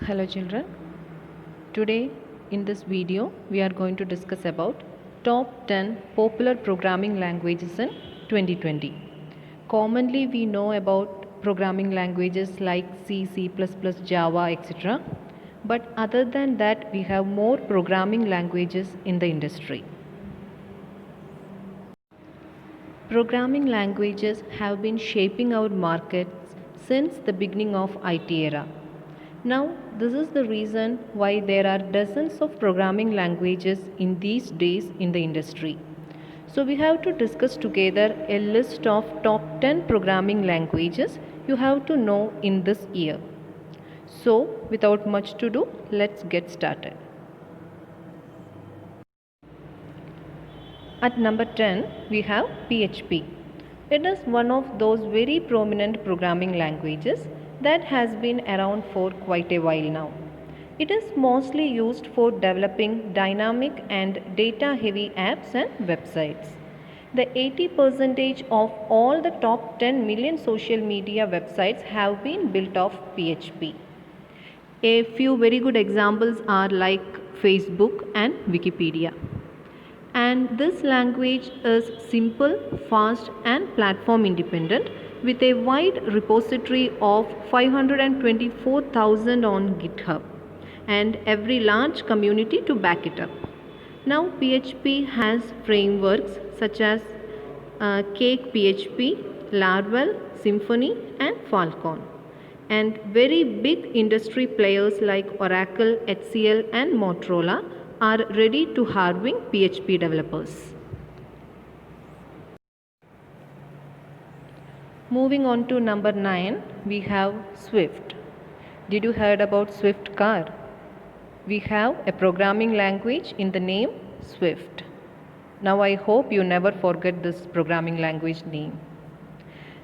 Hello children. Today in this video we are going to discuss about top 10 popular programming languages in 2020. Commonly we know about programming languages like C, C++, Java, etc. But other than that we have more programming languages in the industry. Programming languages have been shaping our markets since the beginning of IT era. Now, this is the reason why there are dozens of programming languages in these days in the industry. So, we have to discuss together a list of top 10 programming languages you have to know in this year. So, without much to do, let's get started. At number 10, we have PHP. It is one of those very prominent programming languages that has been around for quite a while now. It is mostly used for developing dynamic and data heavy apps and websites. The 80% of all the top 10 million social media websites have been built off PHP. A few very good examples are like Facebook and Wikipedia. And this language is simple, fast and platform independent with a wide repository of 524,000 on GitHub and every large community to back it up. Now PHP has frameworks such as Cake PHP, Laravel, Symfony and Falcon. And very big industry players like Oracle, HCL and Motorola are ready to harving PHP developers. Moving on to number 9, we have Swift. Did you heard about Swift car? We have a programming language in the name Swift. Now I hope you never forget this programming language name.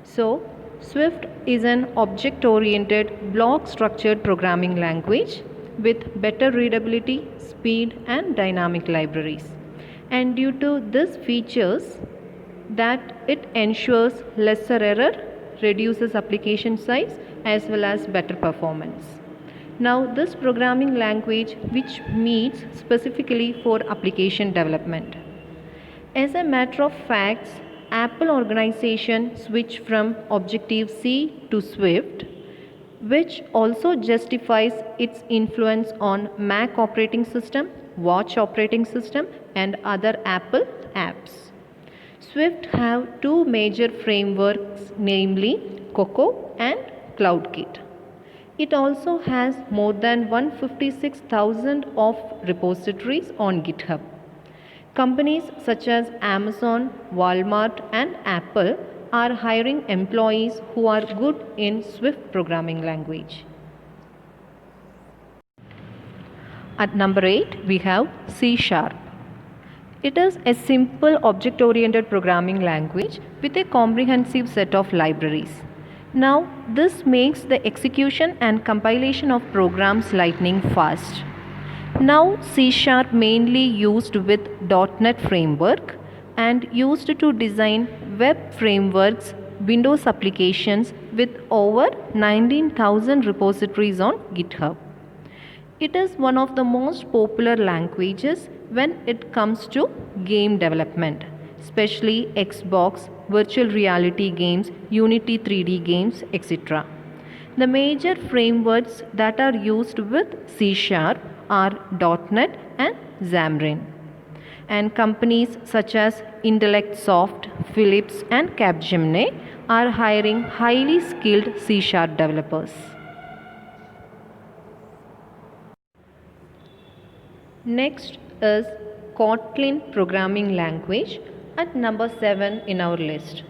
So, Swift is an object-oriented, block-structured programming language with better readability, speed and dynamic libraries. And due to these features that it ensures lesser error, reduces application size as well as better performance. Now this programming language which meets specifically for application development. As a matter of fact, Apple organization switched from Objective-C to Swift, which also justifies its influence on Mac operating system, Watch operating system and other Apple apps. Swift have two major frameworks, namely Cocoa and CloudKit. It also has more than 156,000 of repositories on GitHub. Companies such as Amazon, Walmart and Apple are hiring employees who are good in Swift programming language. At number 8, we have C#. It is a simple object-oriented programming language with a comprehensive set of libraries. Now, this makes the execution and compilation of programs lightning fast. Now, C# mainly used with .NET framework and used to design web frameworks, Windows applications with over 19,000 repositories on GitHub. It is one of the most popular languages when it comes to game development, especially Xbox, virtual reality games, Unity 3D games, etc. The major frameworks that are used with C# are .NET and Xamarin. And companies such as Intellect-Soft, Philips and Capgemini are hiring highly skilled C# developers. Next is Kotlin programming language at number 7 in our list.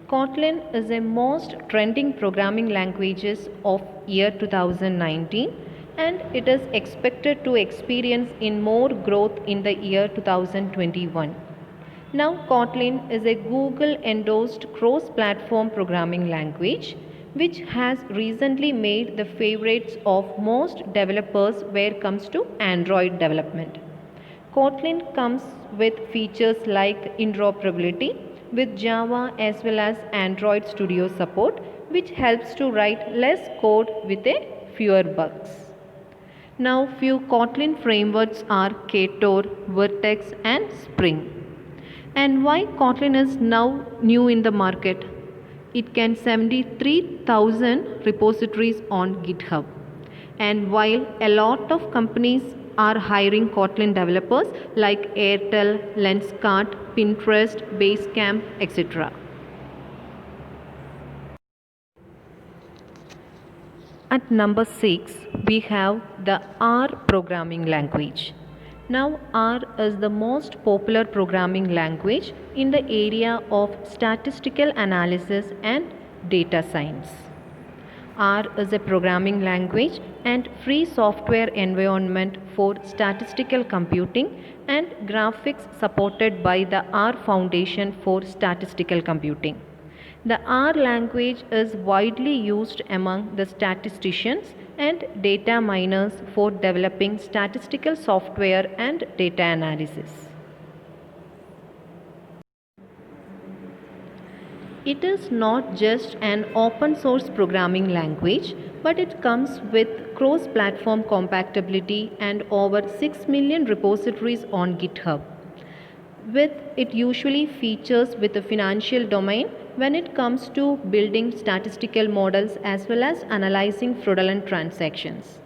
Kotlin is a most trending programming languages of year 2019 and it is expected to experience in more growth in the year 2021. Now Kotlin is a Google endorsed cross-platform programming language which has recently made the favorites of most developers where it comes to Android development. Kotlin comes with features like interoperability with Java as well as Android Studio support, which helps to write less code with a fewer bugs. Now few Kotlin frameworks are Ktor, Vertex and Spring. And why Kotlin is now new in the market? It can 73,000 repositories on GitHub. And while a lot of companies are hiring Kotlin developers like Airtel, Lenskart, Pinterest, Basecamp, etc. At number 6, we have the R programming language. Now, R is the most popular programming language in the area of statistical analysis and data science. R is a programming language and free software environment for statistical computing and graphics supported by the R Foundation for Statistical Computing. The R language is widely used among the statisticians and data miners for developing statistical software and data analysis. It is not just an open source programming language, but it comes with cross-platform compatibility and over 6 million repositories on GitHub. With it usually features with the financial domain when it comes to building statistical models as well as analyzing fraudulent transactions.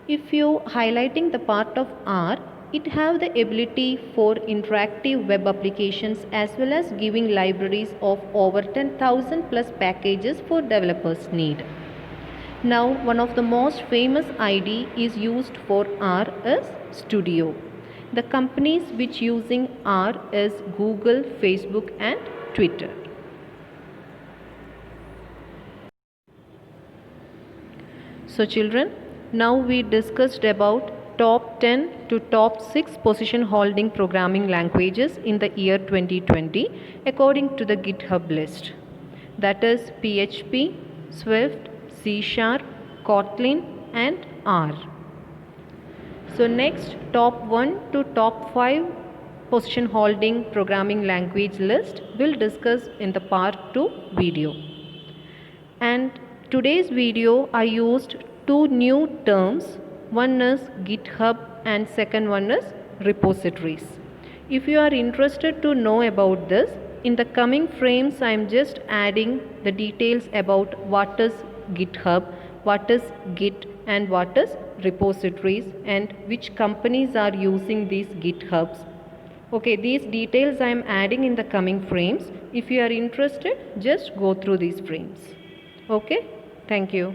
If you highlighting the part of R, it have the ability for interactive web applications as well as giving libraries of over 10,000 plus packages for developers need. Now one of the most famous IDE is used for R is Studio. The companies which using R is Google, Facebook and Twitter. So children, now we discussed about top 10 to top 6 position holding programming languages in the year 2020 according to the GitHub list. That is PHP, Swift, C#, Kotlin and R. So next, top 1 to top 5 position holding programming language list we'll discuss in the part 2 video. And today's video I used two new terms. One is GitHub and second one is repositories. If you are interested to know about this, in the coming frames I am just adding the details about what is GitHub, what is Git and what is repositories and which companies are using these GitHubs. Okay, these details I am adding in the coming frames. If you are interested, just go through these frames. Okay, thank you.